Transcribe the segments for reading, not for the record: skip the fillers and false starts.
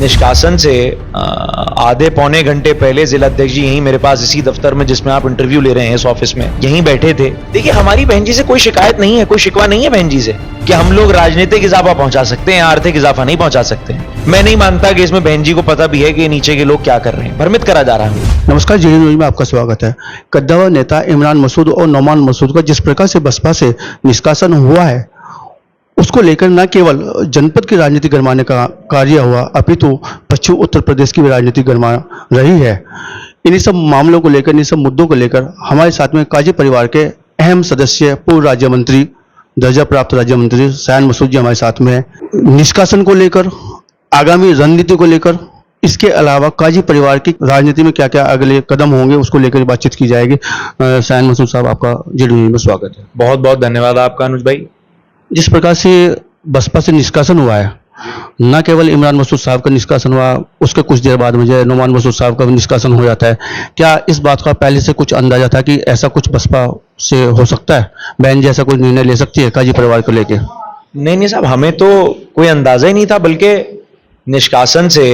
निष्कासन से आधे पौने घंटे पहले जिला अध्यक्ष जी यहीं मेरे पास इसी दफ्तर में जिसमें आप इंटरव्यू ले रहे हैं इस ऑफिस में यहीं बैठे थे। देखिए, हमारी बहन जी से कोई शिकायत नहीं है, कोई शिकवा नहीं है बहन जी से कि हम लोग राजनीतिक इजाफा पहुंचा सकते हैं, आर्थिक इजाफा नहीं पहुंचा सकते। मैं नहीं मानता कि इसमें बहन जी को पता भी है कि नीचे के लोग क्या कर रहे हैं, भ्रमित करा जा रहा है। नमस्कार, जी न्यूज में आपका स्वागत है। कद्दावर नेता इमरान मसूद और नौमान मसूद का जिस प्रकार से बसपा से निष्कासन हुआ है, उसको लेकर न केवल जनपद की राजनीति गरमाने का कार्य हुआ, अपितु पश्चिम उत्तर प्रदेश की भी राजनीति गरमा रही है। इन्हीं सब मामलों को लेकर, इन्हीं सब मुद्दों को लेकर हमारे साथ में काजी परिवार के अहम सदस्य, पूर्व राज्य मंत्री, दर्जा प्राप्त राज्य मंत्री सयान मसूद जी हमारे साथ में हैं। निष्कासन को लेकर, आगामी रणनीति को लेकर, इसके अलावा काजी परिवार की राजनीति में क्या क्या अगले कदम होंगे, उसको लेकर बातचीत की जाएगी। सयान मसूद साहब, आपका जी न्यूज में स्वागत है। बहुत बहुत धन्यवाद आपका अनुज भाई। जिस प्रकार से बसपा से निष्कासन हुआ है, न केवल इमरान मसूद साहब का निष्कासन हुआ, उसके कुछ देर बाद मुझे नौमान मसूद साहब का भी निष्कासन हो जाता है। क्या इस बात का पहले से कुछ अंदाजा था कि ऐसा कुछ बसपा से हो सकता है, बहन जैसा कोई निर्णय ले सकती है काजी परिवार को लेके? नहीं साहब, हमें तो कोई अंदाजा ही नहीं था, बल्कि निष्कासन से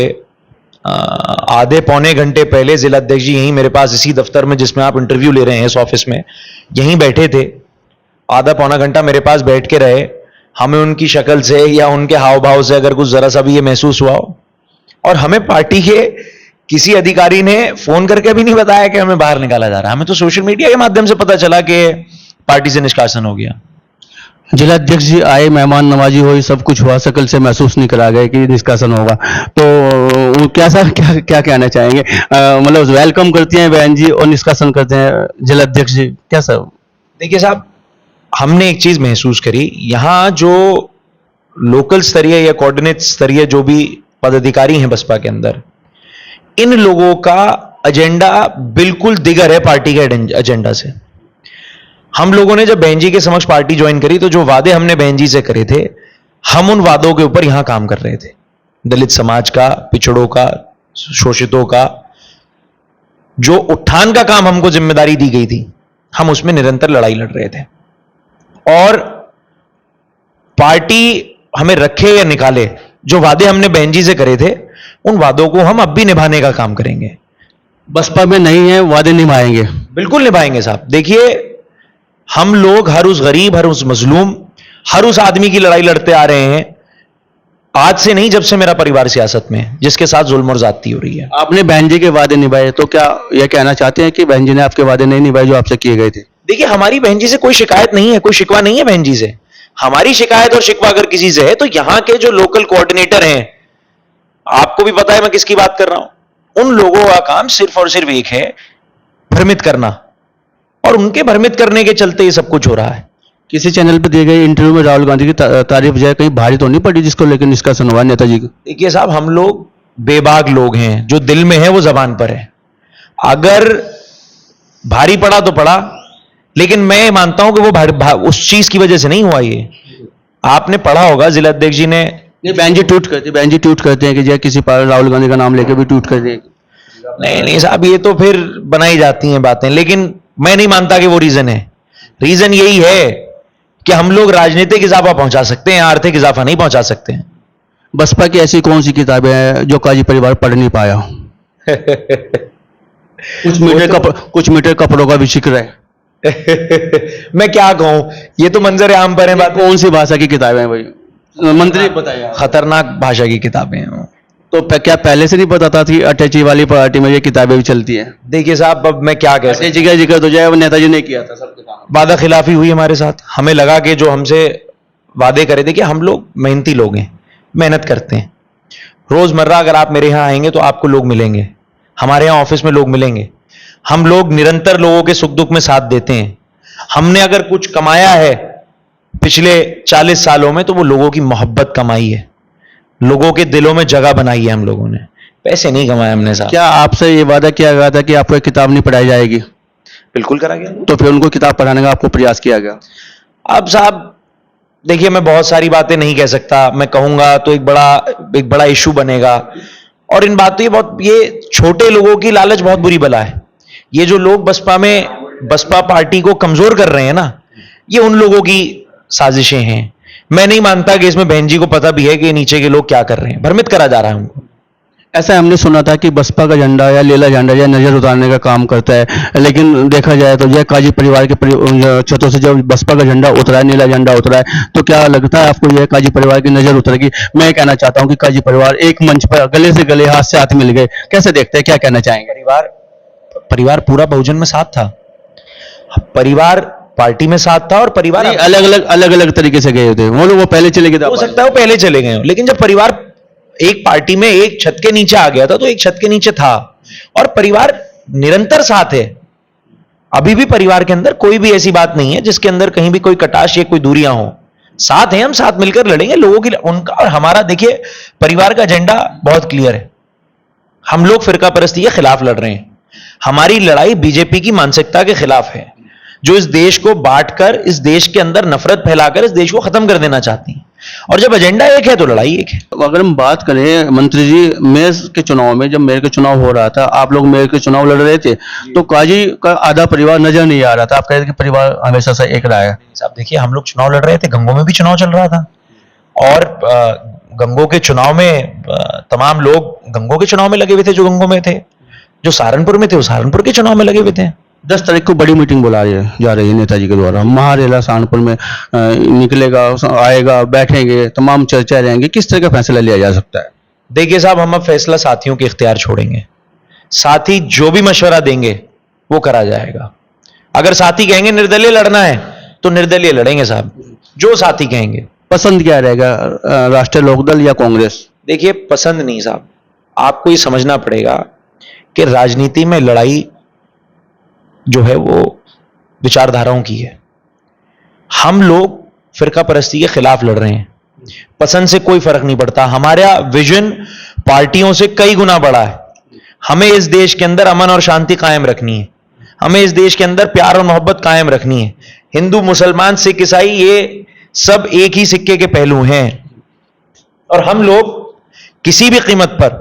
आधे पौने घंटे पहले जिला अध्यक्ष जी यहीं मेरे पास इसी दफ्तर में जिसमें आप इंटरव्यू ले रहे हैं इस ऑफिस में यहीं बैठे थे। आधा पौना घंटा मेरे पास बैठ के रहे। हमें उनकी शक्ल से या उनके हाव भाव से अगर कुछ जरा सा भी ये महसूस हुआ हो, और हमें पार्टी के किसी अधिकारी ने फोन करके भी नहीं बताया कि हमें बाहर निकाला जा रहा है। हमें तो सोशल मीडिया के माध्यम से पता चला कि पार्टी से निष्कासन हो गया। जिला अध्यक्ष जी आए, मेहमान नवाजी हुई, सब कुछ हुआ, शकल से महसूस नहीं करा गया कि निष्कासन होगा, तो क्या कहना चाहेंगे? मतलब वेलकम करती हैं बहन जी और निष्कासन करते हैं जिला अध्यक्ष जी, क्या सब? देखिए साहब, हमने एक चीज महसूस करी, यहां जो लोकल स्तरीय या कोऑर्डिनेट स्तरीय जो भी पदाधिकारी हैं बसपा के अंदर, इन लोगों का एजेंडा बिल्कुल दिगर है पार्टी के एजेंडा से। हम लोगों ने जब बहन जी के समक्ष पार्टी ज्वाइन करी तो जो वादे हमने बहन जी से करे थे, हम उन वादों के ऊपर यहां काम कर रहे थे। दलित समाज का, पिछड़ों का, शोषितों का जो उत्थान का काम हमको जिम्मेदारी दी गई थी, हम उसमें निरंतर लड़ाई लड़ रहे थे। और पार्टी हमें रखे या निकाले, जो वादे हमने बहन जी से करे थे, उन वादों को हम अब भी निभाने का काम करेंगे। बसपा में नहीं है, वादे निभाएंगे, बिल्कुल निभाएंगे साहब। देखिए, हम लोग हर उस गरीब, हर उस मजलूम, हर उस आदमी की लड़ाई लड़ते आ रहे हैं, आज से नहीं, जब से मेरा परिवार सियासत में है, जिसके साथ जुल्म और ज्यादती हो रही है। आपने बहन जी के वादे निभाए, तो क्या यह कहना चाहते हैं कि बहन जी ने आपके वादे नहीं निभाए जो आपसे किए गए थे? देखिए, हमारी बहन जी से कोई शिकायत नहीं है, कोई शिकवा नहीं है बहन जी से। हमारी शिकायत और शिकवा अगर किसी से है तो यहां के जो लोकल कोऑर्डिनेटर हैं, आपको भी पता है मैं किसकी बात कर रहा हूं, उन लोगों का काम सिर्फ और सिर्फ एक है, भ्रमित करना, और उनके भ्रमित करने के चलते ये सब कुछ हो रहा है। किसी चैनल पर दिए गए इंटरव्यू में राहुल गांधी की तारीफ जाए, कहीं भारी तो नहीं पड़ी जिसको लेकर निष्कासन हुआ नेताजी का? देखिए साहब, हम लोग बेबाक लोग हैं, जो दिल में है वो जबान पर है। अगर भारी पड़ा तो पड़ा, लेकिन मैं मानता हूं कि वो उस चीज की वजह से नहीं हुआ। ये आपने पढ़ा होगा, जिला अध्यक्ष जी ने, बहन जी ट्वीट करते हैं कि जय किसी पर राहुल गांधी का नाम लेकर भी ट्वीट कर दें। नहीं साहब, ये तो फिर बनाई जाती हैं बातें, लेकिन मैं नहीं मानता कि वो रीजन है। रीजन यही है कि हम लोग राजनीतिक इजाफा पहुंचा सकते हैं, आर्थिक इजाफा नहीं पहुंचा सकते हैं। बसपा की ऐसी कौन सी किताबें हैं जो काजी परिवार पढ़ नहीं पाया? कुछ मीटर कपड़ों का भी जिक्र है। मैं क्या कहूं, ये तो मंजर आम पर है बात। कौन सी भाषा की किताबें हैं भाई? मंत्री बताइए। खतरनाक भाषा की किताबें हैं। तो क्या पहले से नहीं पता था कि अटैची वाली पार्टी में ये किताबें भी चलती हैं? देखिए साहब, अब मैं क्या कह सकता हूं, अटैची का जिक्र तो जाए, वो नेताजी ने किया था, सबके सामने वादा खिलाफी हुई हमारे साथ। हमें लगा कि जो हमसे वादे करे थे, कि हम लोग मेहनती लोग हैं, मेहनत करते हैं, रोजमर्रा अगर आप मेरे यहां आएंगे तो आपको लोग मिलेंगे, हमारे यहां ऑफिस में लोग मिलेंगे, हम लोग निरंतर लोगों के सुख दुख में साथ देते हैं। हमने अगर कुछ कमाया है पिछले 40 सालों में तो वो लोगों की मोहब्बत कमाई है, लोगों के दिलों में जगह बनाई है हम लोगों ने, पैसे नहीं कमाए हमने साहब। क्या आपसे ये वादा किया गया था कि आपको एक किताब नहीं पढ़ाई जाएगी? बिल्कुल करा गया। तो फिर उनको किताब पढ़ाने का आपको प्रयास किया गया? अब साहब देखिए, मैं बहुत सारी बातें नहीं कह सकता, मैं कहूंगा तो एक बड़ा इशू बनेगा। और इन बातों, ये छोटे लोगों की लालच बहुत बुरी बला है। ये जो लोग बसपा पार्टी को कमजोर कर रहे हैं ना, ये उन लोगों की साजिशें हैं। मैं नहीं मानता कि इसमें बहन जी को पता भी है कि नीचे के लोग क्या कर रहे हैं, भ्रमित करा जा रहा है उनको। ऐसा हमने सुना था कि बसपा का झंडा या लीला झंडा या नजर उतारने का काम करता है, लेकिन देखा जाए तो यह काजी परिवार के छतों से जब बसपा का झंडा उतरा है, नीला झंडा उतरा है, तो क्या लगता है आपको यह काजी परिवार की नजर उतरेगी? मैं कहना चाहता हूं कि काजी परिवार एक मंच पर गले से गले, हाथ से हाथ मिल गए, कैसे देखते हैं, क्या कहना चाहेंगे? परिवार पूरा बहुजन में साथ था, परिवार पार्टी में साथ था, और परिवार अलग अलग तरीके से गए थे वो लोग, वो पहले चले गए, हो सकता है वो पहले चले गए हों, लेकिन जब परिवार एक पार्टी में एक छत के नीचे आ गया था तो एक छत के नीचे था, और परिवार निरंतर साथ है। अभी भी परिवार के अंदर कोई भी ऐसी बात नहीं है जिसके अंदर कहीं भी कोई कटाश या कोई दूरियां हो। साथ हैं, हम साथ मिलकर लड़ेंगे लोगों की, उनका और हमारा। देखिए, परिवार का एजेंडा बहुत क्लियर है। हम लोग फिरका परस्ती के खिलाफ लड़ रहे हैं। हमारी लड़ाई बीजेपी की मानसिकता के खिलाफ है, जो इस देश को बांटकर, इस देश के अंदर नफरत फैलाकर इस देश को खत्म कर देना चाहती है। और जब एजेंडा एक है तो लड़ाई एक है। अगर हम बात करें मंत्री जी, मेयर के चुनाव में, जब मेयर का चुनाव हो रहा था, आप लोग मेयर के चुनाव लड़ रहे थे, तो काजी का आधा परिवार नजर नहीं आ रहा था। आप कह रहे थे कि परिवार हमेशा से एक रहा है। साहब देखिए, हम लोग चुनाव लड़ रहे थे, गंगों में भी चुनाव चल रहा था, और गंगों के चुनाव में तमाम लोग गंगों के चुनाव में लगे हुए थे, जो गंगों में थे, जो सहारनपुर में थे वो सहारनपुर के चुनाव में लगे हुए थे। 10 तारीख को बड़ी मीटिंग बुला जा रही है नेताजी के द्वारा, महारेला सहारनपुर में निकलेगा, आएगा, बैठेंगे, तमाम चर्चा रहेंगी, किस तरह का फैसला लिया जा सकता है? देखिए साहब, हम अब फैसला साथियों के इख्तियार छोड़ेंगे। साथी जो भी मशवरा देंगे वो करा जाएगा। अगर साथी कहेंगे निर्दलीय लड़ना है तो निर्दलीय लड़ेंगे साहब, जो साथी कहेंगे। पसंद क्या रहेगा, राष्ट्रीय लोकदल या कांग्रेस? देखिए, पसंद नहीं साहब, आपको ये समझना पड़ेगा कि राजनीति में लड़ाई जो है वो विचारधाराओं की है। हम लोग फिरका परस्ती के खिलाफ लड़ रहे हैं। पसंद से कोई फर्क नहीं पड़ता। हमारा विजन पार्टियों से कई गुना बड़ा है। हमें इस देश के अंदर अमन और शांति कायम रखनी है। हमें इस देश के अंदर प्यार और मोहब्बत कायम रखनी है। हिंदू, मुसलमान, सिख, ईसाई, ये सब एक ही सिक्के के पहलू हैं, और हम लोग किसी भी कीमत पर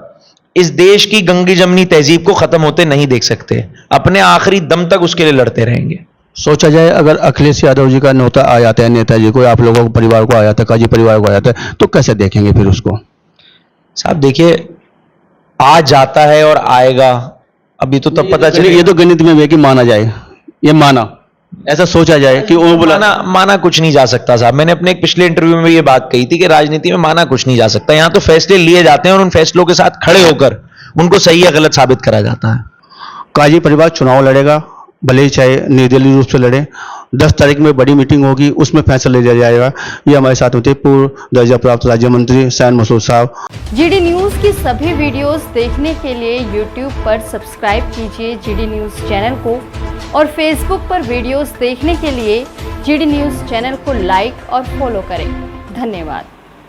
इस देश की गंगी जमनी तहजीब को खत्म होते नहीं देख सकते। अपने आखिरी दम तक उसके लिए लड़ते रहेंगे। सोचा जाए, अगर अखिलेश यादव जी का न्योता आ जाता है, नेताजी को, आप लोगों को, परिवार को आ जाता है, काजी परिवार को आ जाता है, तो कैसे देखेंगे फिर उसको? साहब देखिए, आ जाता है और आएगा, अभी तो तब पता चले। ये तो गणित में है कि माना जाए, ये माना, ऐसा सोचा जाए कि वो बोला माना कुछ नहीं जा सकता साहब। मैंने अपने एक पिछले इंटरव्यू में ये बात कही थी कि राजनीति में माना कुछ नहीं जा सकता। यहां तो फैसले लिए जाते हैं और उन फैसलों के साथ खड़े होकर उनको सही या गलत साबित करा जाता है। काजी परिवार चुनाव लड़ेगा, भले ही चाहे निर्दलीय रूप से लड़े। 10 तारीख में बड़ी मीटिंग होगी, उसमें फैसला लिया जाएगा। ये हमारे साथ होते पूर्व दर्जा प्राप्त राज्य मंत्री सैन मसूद साहब। जीडी न्यूज की सभी वीडियोस देखने के लिए यूट्यूब पर सब्सक्राइब कीजिए जीडी न्यूज चैनल को, और फेसबुक पर वीडियोस देखने के लिए जीडी न्यूज चैनल को लाइक और फॉलो करें। धन्यवाद।